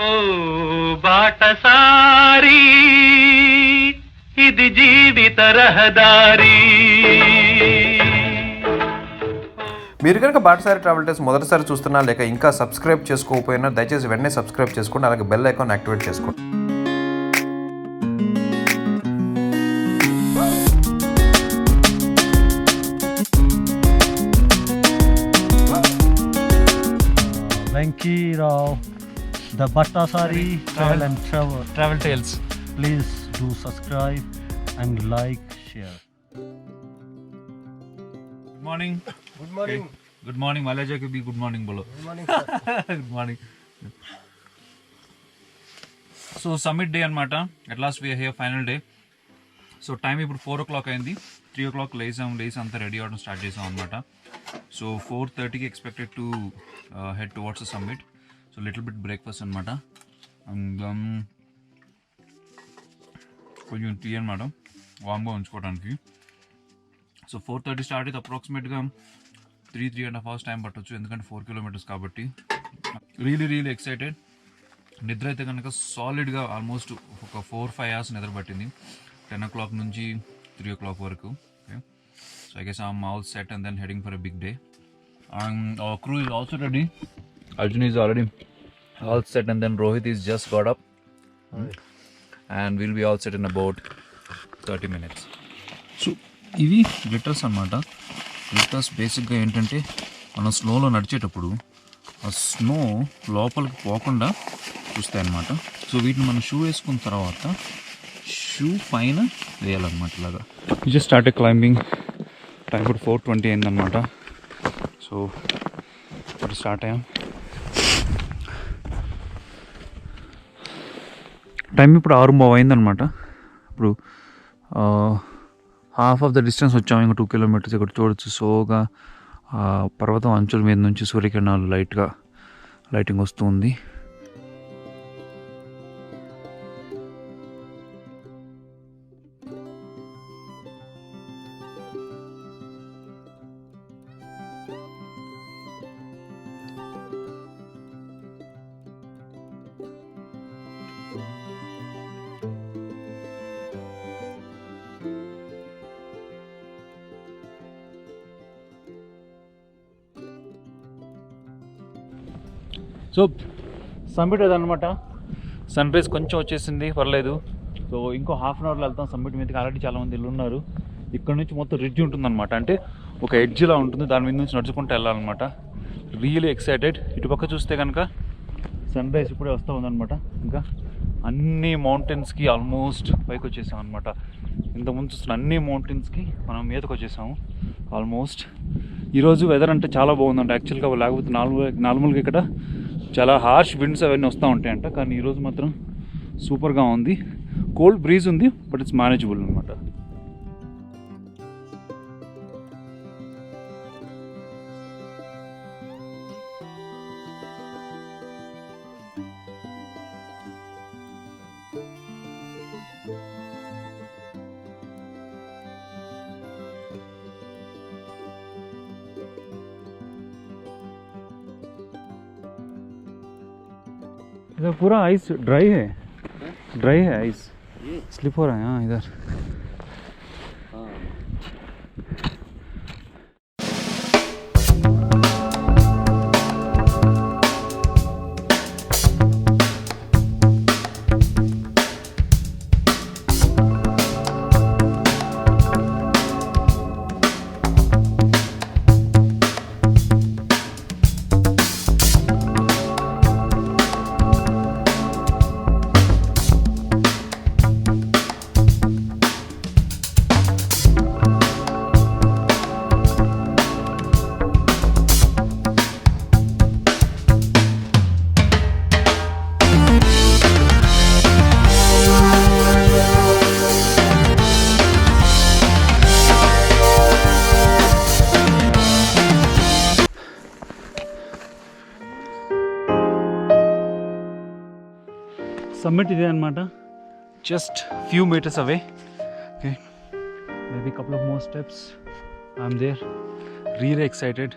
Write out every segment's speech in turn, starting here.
ఓ బాటసారి ఇది జీవిత రహదారి. మీరు కనుక బాటసారి ట్రావెల్ టైమ్స్ మొదటిసారి చూస్తున్నా లేక ఇంకా సబ్స్క్రైబ్ చేసుకోకపోయినా దయచేసి వెంటనే సబ్స్క్రైబ్ చేసుకోండి, అలాగే బెల్ ఐకాన్ యాక్టివేట్ చేసుకోండి. Venki Rao, the Bhattasari Travel and Travel Tales. Please do subscribe and like, share. Good morning. Good morning. Okay. Good morning. Malaja ke bhi good morning bolo. Good morning, sir. Good morning. So summit day anamata. At last we are here, final day. So time ఇప్పుడు 4 o'clock అయింది. 3 o'clock లేసి అంతా ready అవడం start చేసాం అనమాట. So 4:30కి expected to head towards the summit. So little bit breakfast అనమాట. And కొంచెం టీ అనమాట వామ్గా ఉంచుకోవడానికి. సో 4:30 స్టార్ట్ అయితే అప్రాక్సిమేట్గా 3.5 hours టైం పట్టవచ్చు, ఎందుకంటే 4 kilometers కాబట్టి. Really excited. నిద్ర అయితే కనుక సాలిడ్గా ఆల్మోస్ట్ ఒక 4-5 hours నిద్ర పట్టింది. 10 o'clock నుంచి 3 o'clock వరకు. Okay. So I guess I'm all set and then heading for a big day. Our crew is also ready. Arjun is already all set and then Rohit is just got up. And we'll be all set in about 30 minutes. So ఇవి glitters అనమాట. Glitters బేసిక్గా ఏంటంటే మనం స్నోలో నడిచేటప్పుడు ఆ snow లోపలికి పోకుండా చూస్తాయి అన్నమాట. సో వీటిని మనం షూ వేసుకున్న తర్వాత షూ పైన వేయాలన్నమాట ఇలాగా. Just start climbing. టైం ఇప్పుడు 4:20 అయిందనమాట. సో ఇప్పుడు స్టార్ట్ అయ్యాం. టైం ఇప్పుడు 6:30 అయిందనమాట. ఇప్పుడు హాఫ్ ఆఫ్ ద డిస్టెన్స్ వచ్చాము. ఇంకా 2 kilometers ఇక్కడ చూడొచ్చు. సోగా పర్వతం అంచుల మీద నుంచి సూర్యకిరణాలు లైటింగ్ వస్తూ ఉంది. సో సమ్మిట్ అదనమాట. సన్ రైజ్ కొంచెం వచ్చేసింది, పర్లేదు. సో ఇంకో హాఫ్ అన్ అవర్లో వెళ్తాం సమ్మిట్ మీదకి. ఆల్రెడీ చాలామంది ఇల్లు ఉన్నారు. ఇక్కడ నుంచి మొత్తం రిడ్జ్ ఉంటుందన్నమాట, అంటే ఒక ఎడ్జ్లా ఉంటుంది, దాని మీద నుంచి నడుచుకుంటూ వెళ్ళాలన్నమాట. Really excited. ఇటుపక్క చూస్తే కనుక సన్ రైజ్ ఇప్పుడే వస్తూ ఉందన్నమాట. ఇంకా అన్ని మౌంటైన్స్కి ఆల్మోస్ట్ పైకి వచ్చేసాం అనమాట. ఇంతకుముందు చూస్తున్న అన్ని మౌంటైన్స్కి మనం మీదకి వచ్చేసాము ఆల్మోస్ట్. ఈరోజు వెదర్ అంటే చాలా బాగుందంట యాక్చువల్గా. లేకపోతే నార్మల్గా ఇక్కడ చాలా హార్ష్ విండ్స్ అవన్నీ వస్తూ ఉంటాయంట, కానీ ఈరోజు మాత్రం సూపర్గా ఉంది. కోల్డ్ బ్రీజ్ ఉంది, బట్ ఇట్స్ మేనేజబుల్ అనమాట. इधर पूरा आइस ड्राई है आइस स्लिप हो रहा है. हाँ इधर సమ్మిట్ ఇదే అనమాట. Just few metres away. Okay, maybe couple of more steps. I'm there. Really excited.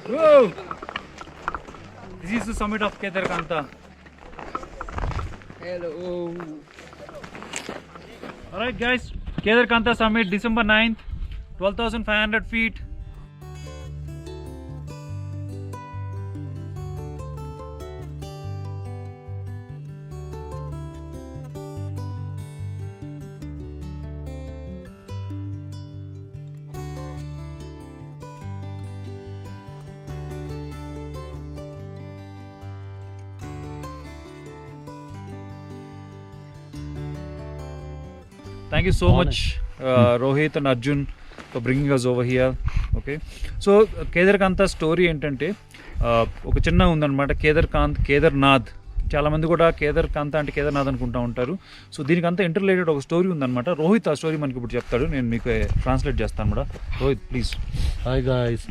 Whoa! This is the summit of Kedarkantha. Hello. Alright guys, Kedarkantha summit, December 9th, 12,500 feet. Thank you so much, Rohit and Arjun, for bringing us over here. Okay, so Kedarkantha story ఏంటంటే ఒక చిన్న ఉందన్నమాట. కేదార్నాథ్, చాలామంది కూడా కేదార్కాంత అంటే కేదార్నాథ్ అనుకుంటూ ఉంటారు. So దీనికి అంతా ఇంటర్రిలేటెడ్ ఒక స్టోరీ ఉందన్నమాట. రోహిత్ ఆ స్టోరీ మనకి ఇప్పుడు చెప్తాడు, నేను మీకు ట్రాన్స్లేట్ చేస్తాను అనమాట. రోహిత్ ప్లీజ్. हाय गाइस,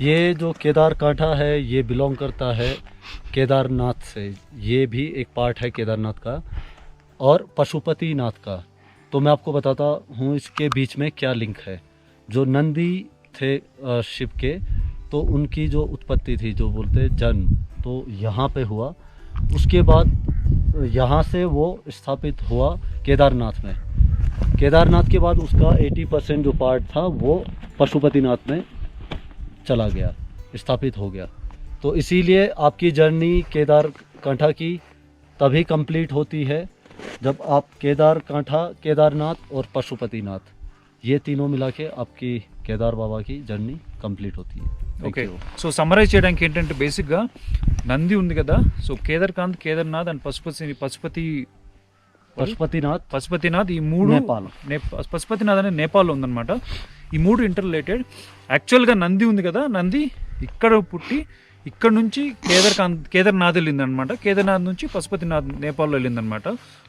ये जो केदारकांठा है ये बिलोंग करता है केदारनाथ से. ये भी एक पार्ट है केदारनाथ का और पशुपतिनाथ का. तो मैं आपको बताता हूँ इसके बीच में क्या लिंक है. जो नंदी थे शिव के, तो उनकी जो उत्पत्ति थी, जो बोलते जन्म, तो यहाँ पे हुआ. उसके बाद यहाँ से वो स्थापित हुआ केदारनाथ में. केदारनाथ के बाद उसका 80% जो पार्ट था वो पशुपतिनाथ में चला गया, स्थापित हो गया. तो इसीलिए आपकी जर्नी केदारकांठा की तभी कंप्लीट होती है जब आप केदारकांठा, केदारनाथ और पशुपतिनाथ ये तीनों मिला के आपकी केदार बाबा की जर्नी कंप्लीट होती है. ఓకే, సో సమ్మరైజ్ చేయడానికి ఏంటంటే బేసిక్గా నంది ఉంది కదా, సో కేదార్నాథ్ అండ్ పశుపతినాథ్ ఈ మూడు పశుపతినాథ్ అనే నేపాల్లో ఉందన్నమాట. ఈ మూడు ఇంటర్రిలేటెడ్. యాక్చువల్గా నంది ఉంది కదా, నంది ఇక్కడ పుట్టి ఇక్కడ నుంచి కేదార్నాథ్ వెళ్ళిందనమాట. కేదార్నాథ్ నుంచి పశుపతినాథ్ నేపాల్లో వెళ్ళిందనమాట.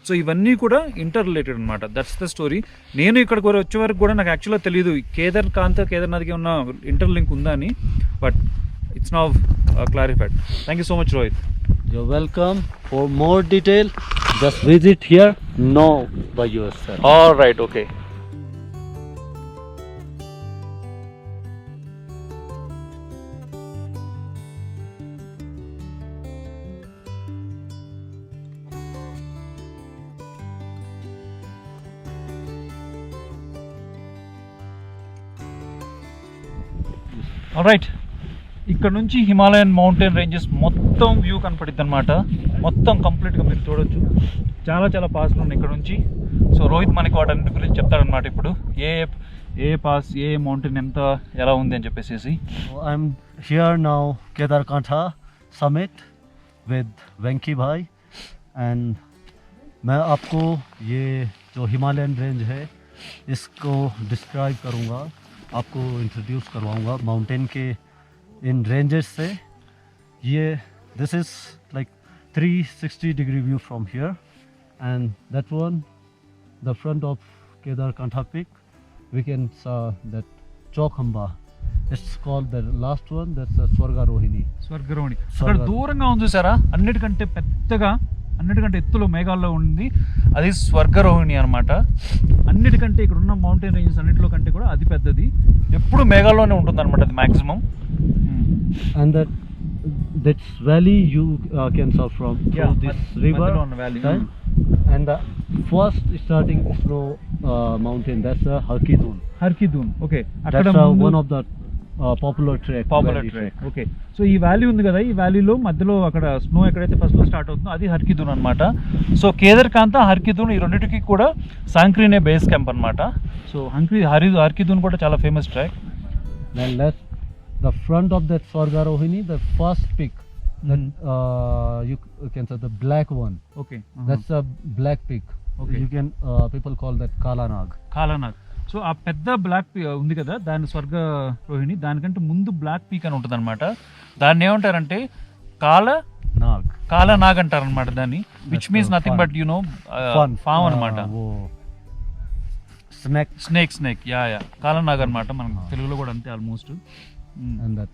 సో ఇవన్నీ కూడా ఇంటర్ రిలేటెడ్ అనమాట. That's the story. నేను ఇక్కడికి వచ్చే వరకు కూడా నాకు యాక్చువల్గా తెలియదు కేదార్నాథ్కి ఉన్న ఇంటర్ లింక్ ఉందా అని, but it's now clarified. Thank you so much Rohit. You're welcome. For more detail, just visit here, know by yourself. All right, okay. Alright, ఇక్కడ నుంచి హిమాలయన్ మౌంటైన్ రేంజెస్ మొత్తం వ్యూ కనపడుద్ది అనమాట. మొత్తం కంప్లీట్గా మీరు చూడొచ్చు. చాలా చాలా పాస్లు ఉన్నాయి ఇక్కడ నుంచి. సో రోహిత్ మనకి వాటన్నిటి గురించి చెప్తాడనమాట. ఇప్పుడు ఏ పాస్, ఏ మౌంటైన్ ఎంత ఎలా ఉంది అని చెప్పేసి. I'm here now Kedarkantha summit with वेंकी भाई, and मैं आपको ये जो हिमालयन रेंज है इसको डिस्क्राइब करूँगा, आपको इंट्रोड्यूस करवाऊँगा माउंटेन के इन रेंजेस से. ये this is like 360 degree view from here, and that one, the front of Kedarkantha peak, we can saw that Chokhamba. It's called the last one, that's Swargarohini. స్వర్గరోహిణి అక్కడ దూరంగా ఉంది చూసారా, అన్నిటికంటే ఎత్తులో మేఘాల్లో ఉంది. అది స్వర్గరోహిణి అనమాట. అన్నిటికంటే ఇక్కడ ఉన్న మౌంటైన్ రేంజెస్ అన్నిటిలో కంటే కూడా అది పెద్దది. ఎప్పుడు మేఘాల్లోనే ఉంటుంది అనమాట అది maximum. And that's valley you can saw from this river valley. And the first starting snow mountain, that's Harkidun. Okay, that's one of the popular trek. Okay, so ఈ వ్యాలీ ఉంది కదా, ఈ వ్యాలీలో మధ్యలో అక్కడ స్నో ఎక్కడైతే ఫస్ట్లో స్టార్ట్ అవుతుందో అది హర్కిదూన్ అనమాట. సో కేదార్కాంత, హర్కిదూన్ ఈ రెండింటికి కూడా సాంక్రీనే బేస్ క్యాంప్ అనమాట. సో హర్కిదూన్ కూడా చాలా famous track. Then let's the front of that Swargarohini, the first peak, that you can say the black one. Okay, that's a black peak. Okay, you can people call that Kalanag. So ఆ పెద్ద black ఉంది కదా, దాని స్వర్గరోహిణి, దానికంటే ముందు black peak అని ఉంటుంది అనమాట. దాన్ని ఏమంటారంటే కాలనాగ్ అంటారు అనమాట దాన్ని, which means nothing but you know ఫామ్ అనమాట. స్నేక్ యా కాలనాగ్ అనమాట, మనం తెలుగులో కూడా అంతే almost. And that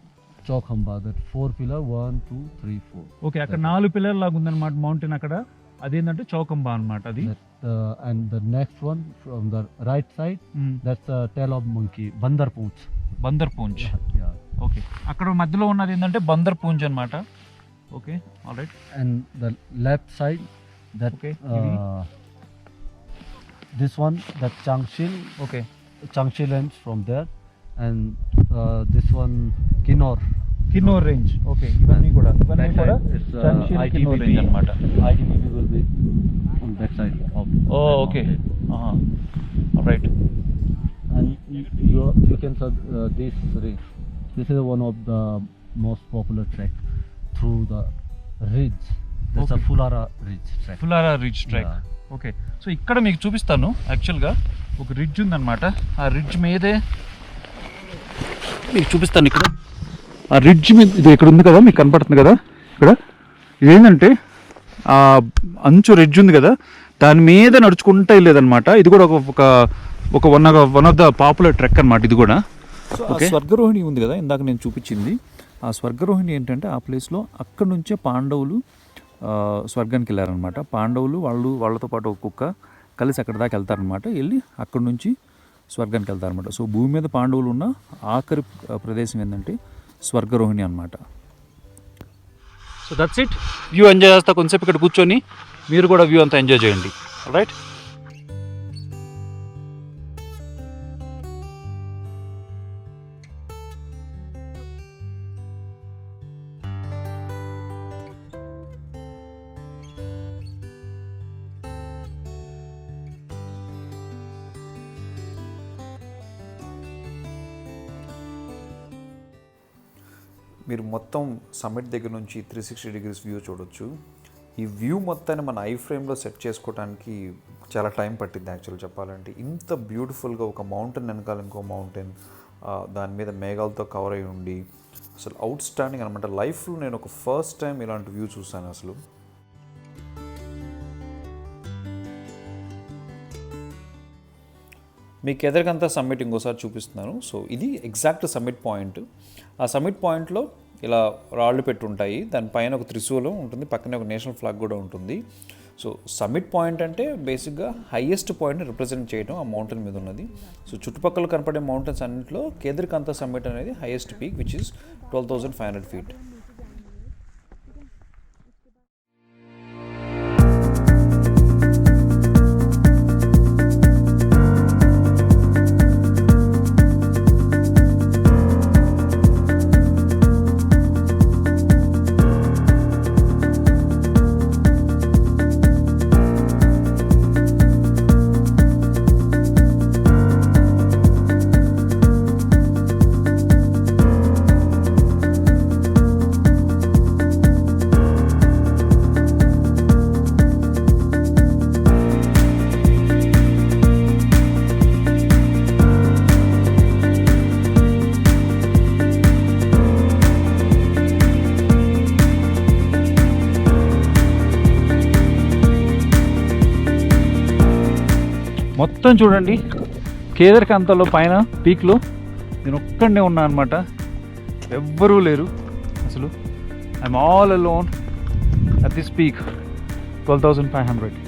Chokhamba, that 4 pillar, 1 2 3 4. Okay, అక్కడ 4 పిల్లర్ లాగా ఉందన్నమాట మౌంటైన్. అక్కడ అదేంటంటే చౌకంబా అన్నమాట అది. And the next one from the right side, that's the tail of monkey, bandar poonch. Bandar Poonch. Yeah. Okay, అక్కడ మధ్యలో ఉన్నది ఏంటంటే బందర్ పూంచ్ అనమాట. Okay, all right. And the left side, that Okay. this one, that Changshil. Okay, Changshil ends from there, and this one Kinnaur. Kinnaur range. Okay, ఇవన్నీ కూడా It's Changshil, Kinnaur ITBP range అన్నమాట. ITBP will be on that side of. Oh okay, all right. And you can see this range. This is one of the most popular trek through the ridge. That's a Fulara ridge trek. Fulara ridge trek. Yeah. Okay, so ఇక్కడ మీకు చూపిస్తాను. యాక్చువల్గా ఒక ridge ఉందన్నమాట. ఆ ridge మీదే మీకు చూపిస్తాను. ఇక్కడ ఆ రిడ్జ్ మీద ఇది ఇక్కడ ఉంది కదా, మీకు కనపడుతుంది కదా ఇక్కడ. ఇదేంటంటే ఆ అంచు రిడ్జ్ ఉంది కదా, దాని మీద నడుచుకుంటూ వెళ్ళేదన్నమాట. ఇది కూడా ఒక one of the popular trek అనమాట ఇది కూడా. సో ఆ స్వర్గరోహిణి ఉంది కదా ఇందాక నేను చూపించింది, ఆ స్వర్గరోహిణి ఏంటంటే ఆ ప్లేస్లో అక్కడ నుంచే పాండవులు స్వర్గానికి వెళ్ళారనమాట. పాండవులు వాళ్ళతో పాటు ఒక కుక్క కలిసి అక్కడ దాకా వెళ్తారనమాట. వెళ్ళి అక్కడ నుంచి స్వర్గానికి వెళ్తారనమాట. సో భూమి మీద పాండవులు ఉన్న ఆఖరి ప్రదేశం ఏంటంటే స్వర్గరోహిణి అనమాట. So that's it. View enjoy చేస్తా కొంచెంసేపు ఇక్కడ కూర్చొని, మీరు కూడా వ్యూ అంతా ఎంజాయ్ చేయండి. రైట్. మీరు మొత్తం సమ్మిట్ దగ్గర నుంచి 360 degrees వ్యూ చూడొచ్చు. ఈ వ్యూ మొత్తాన్ని మన ఐ ఫ్రేమ్లో సెట్ చేసుకోవడానికి చాలా టైం పట్టింది యాక్చువల్ చెప్పాలంటే. ఇంత బ్యూటిఫుల్గా ఒక మౌంటైన్ వెనకాల ఇంకో మౌంటైన్, దాని మీద మేఘాలతో కవర్ అయి ఉండి అసలు అవుట్ స్టాండింగ్ అనమాట. లైఫ్లో నేను ఒక ఫస్ట్ టైం ఇలాంటి వ్యూ చూసాను అసలు. మీ కేదార్కంతా సమ్మిట్ ఇంకోసారి చూపిస్తున్నాను. సో ఇది ఎగ్జాక్ట్ సమ్మిట్ పాయింట్. ఆ సమ్మిట్ పాయింట్లో ఇలా రాళ్ళు పెట్టుంటాయి, దానిపైన ఒక త్రిశూలం ఉంటుంది, పక్కనే ఒక నేషనల్ ఫ్లాగ్ కూడా ఉంటుంది. సో సమ్మిట్ పాయింట్ అంటే బేసిక్గా హైయెస్ట్ పాయింట్ని రిప్రజెంట్ చేయడం ఆ మౌంటైన్ మీద ఉన్నది. సో చుట్టుపక్కల కనపడే మౌంటైన్స్ అన్నింటిలో కేదార్కంతా సమ్మిట్ అనేది highest peak, which is 12,500 feet. మొత్తం చూడండి, కేదార్కంతాలో పైన పీక్లో నేను ఒక్కడనే ఉన్నా అనమాట. ఎవ్వరూ లేరు అసలు. I'm all alone at this peak 12,500.